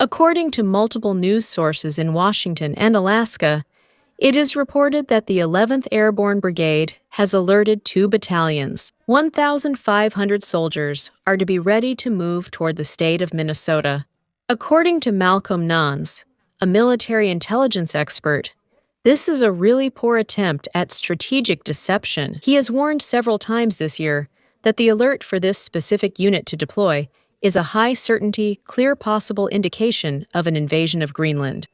According to multiple news sources in Washington and Alaska, it is reported that the 11th Airborne Brigade has alerted 2 battalions. 1,500 soldiers are to be ready to move toward the state of Minnesota. According to Malcolm Nance, a military intelligence expert, this is a really poor attempt at strategic deception. He has warned several times this year that the alert for this specific unit to deploy is a high-certainty, clear possible indication of an invasion of Greenland.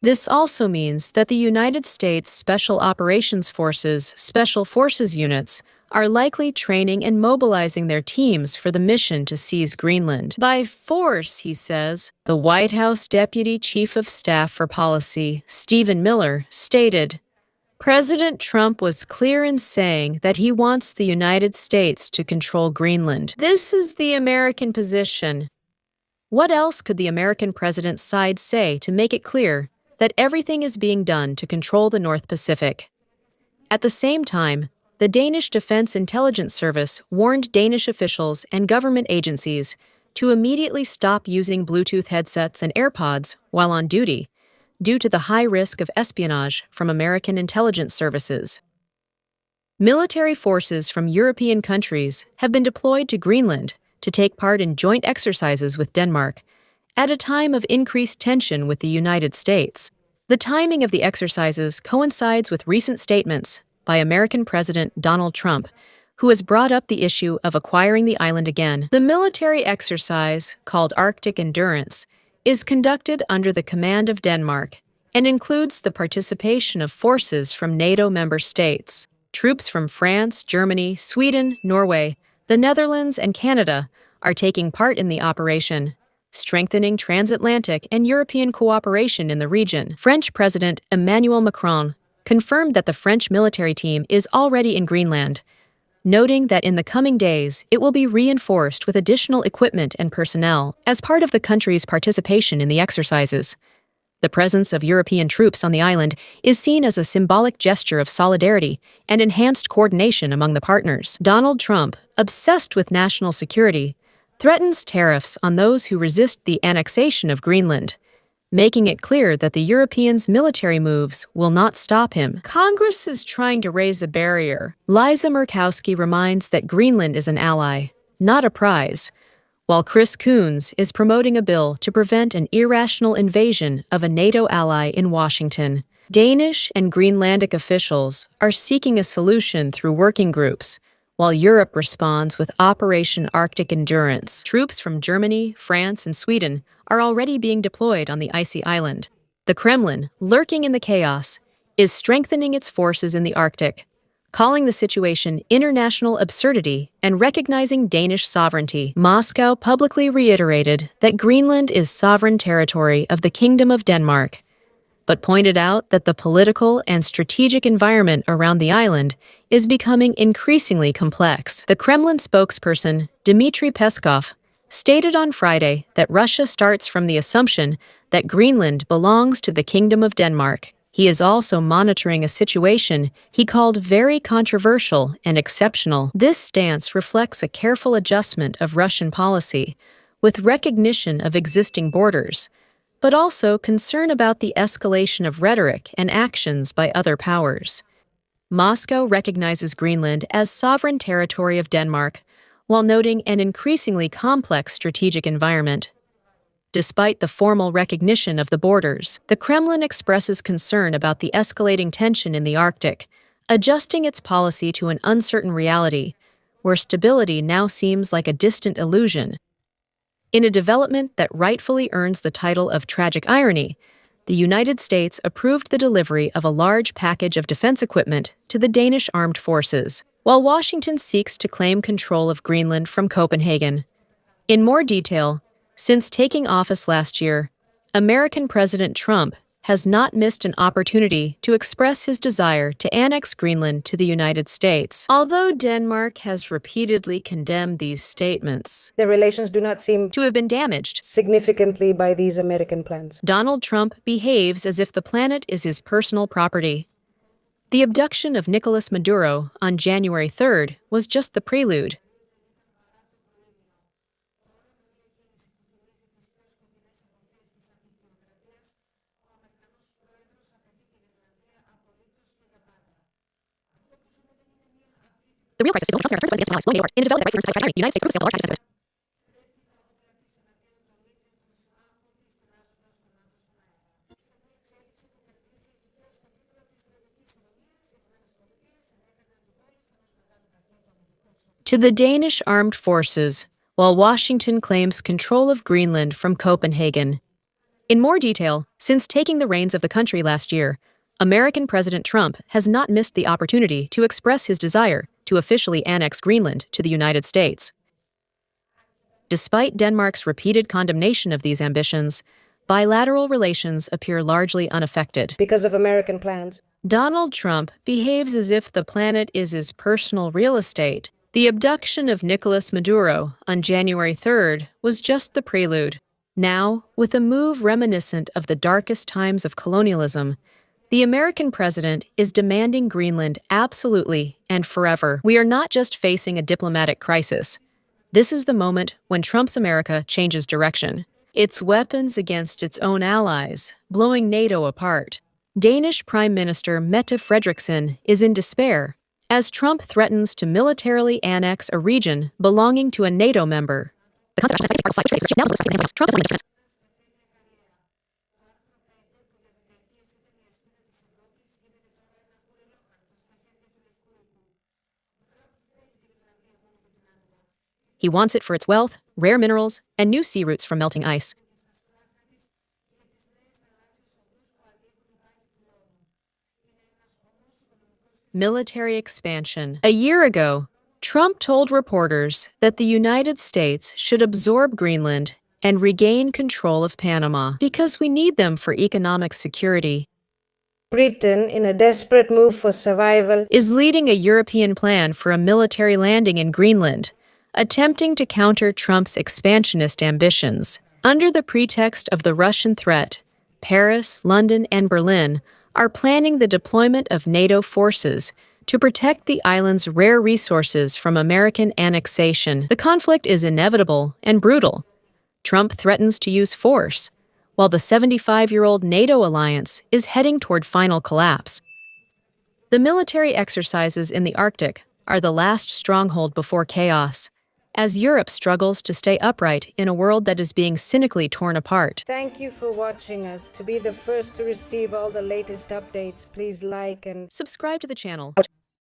This also means that the United States Special Operations Forces Special Forces units are likely training and mobilizing their teams for the mission to seize Greenland. By force, he says. The White House Deputy Chief of Staff for Policy, Stephen Miller, stated, President Trump was clear in saying that he wants the United States to control Greenland. This is the American position. What else could the American president's side say to make it clear that everything is being done to control the North Pacific? At the same time, the Danish Defense Intelligence Service warned Danish officials and government agencies to immediately stop using Bluetooth headsets and AirPods while on duty, due to the high risk of espionage from American intelligence services. Military forces from European countries have been deployed to Greenland to take part in joint exercises with Denmark at a time of increased tension with the United States. The timing of the exercises coincides with recent statements by American President Donald Trump, who has brought up the issue of acquiring the island again. The military exercise, called Arctic Endurance, is conducted under the command of Denmark and includes the participation of forces from NATO member states. Troops from France, Germany, Sweden, Norway, the Netherlands, and Canada are taking part in the operation, strengthening transatlantic and European cooperation in the region. French President Emmanuel Macron confirmed that the French military team is already in Greenland, noting that in the coming days it will be reinforced with additional equipment and personnel as part of the country's participation in the exercises. The presence of European troops on the island is seen as a symbolic gesture of solidarity and enhanced coordination among the partners. Donald Trump, obsessed with national security, threatens tariffs on those who resist the annexation of Greenland, making it clear that the Europeans' military moves will not stop him. Congress is trying to raise a barrier. Liza Murkowski reminds that Greenland is an ally, not a prize, while Chris Coons is promoting a bill to prevent an irrational invasion of a NATO ally in Washington. Danish and Greenlandic officials are seeking a solution through working groups, while Europe responds with Operation Arctic Endurance. Troops from Germany, France, and Sweden are already being deployed on the icy island. The Kremlin, lurking in the chaos, is strengthening its forces in the Arctic, calling the situation international absurdity and recognizing Danish sovereignty. Moscow publicly reiterated that Greenland is sovereign territory of the Kingdom of Denmark, but pointed out that the political and strategic environment around the island is becoming increasingly complex. The Kremlin spokesperson, Dmitry Peskov, stated on Friday that Russia starts from the assumption that Greenland belongs to the Kingdom of Denmark. He is also monitoring a situation he called very controversial and exceptional. This stance reflects a careful adjustment of Russian policy, with recognition of existing borders, but also concern about the escalation of rhetoric and actions by other powers. Moscow recognizes Greenland as sovereign territory of Denmark, while noting an increasingly complex strategic environment. Despite the formal recognition of the borders, the Kremlin expresses concern about the escalating tension in the Arctic, adjusting its policy to an uncertain reality, where stability now seems like a distant illusion. In a development that rightfully earns the title of tragic irony, the United States approved the delivery of a large package of defense equipment to the Danish armed forces, while Washington seeks to claim control of Greenland from Copenhagen. In more detail, since taking office last year, American President Trump has not missed an opportunity to express his desire to annex Greenland to the United States. Although Denmark has repeatedly condemned these statements, the relations do not seem to have been damaged significantly by these American plans. Donald Trump behaves as if the planet is his personal property. The abduction of Nicolas Maduro on January 3rd was just the prelude. The real crisis is Trump's America turns against its allies, blowing NATO apart. In a development that right for the United States proved to scale a large defense budget. To the Danish armed forces, while Washington claims control of Greenland from Copenhagen. In more detail, since taking the reins of the country last year, American President Trump has not missed the opportunity to express his desire to officially annex Greenland to the United States. Despite Denmark's repeated condemnation of these ambitions, bilateral relations appear largely unaffected. Because of American plans. Donald Trump behaves as if the planet is his personal real estate. The abduction of Nicolas Maduro on January 3rd was just the prelude. Now, with a move reminiscent of the darkest times of colonialism, the American president is demanding Greenland absolutely and forever. We are not just facing a diplomatic crisis. This is the moment when Trump's America changes direction. Its weapons against its own allies, blowing NATO apart. Danish Prime Minister Mette Frederiksen is in despair as Trump threatens to militarily annex a region belonging to a NATO member. The concept of part of flight which now looks Trump is defense. He wants it for its wealth, rare minerals, and new sea routes from melting ice. Military expansion. A year ago, Trump told reporters that the United States should absorb Greenland and regain control of Panama because we need them for economic security. Britain, in a desperate move for survival, is leading a European plan for a military landing in Greenland, attempting to counter Trump's expansionist ambitions. Under the pretext of the Russian threat, Paris, London, and Berlin are planning the deployment of NATO forces to protect the island's rare resources from American annexation. The conflict is inevitable and brutal. Trump threatens to use force, while the 75-year-old NATO alliance is heading toward final collapse. The military exercises in the Arctic are the last stronghold before chaos, as Europe struggles to stay upright in a world that is being cynically torn apart. Thank you for watching us. To be the first to receive all the latest updates, please like and subscribe to the channel.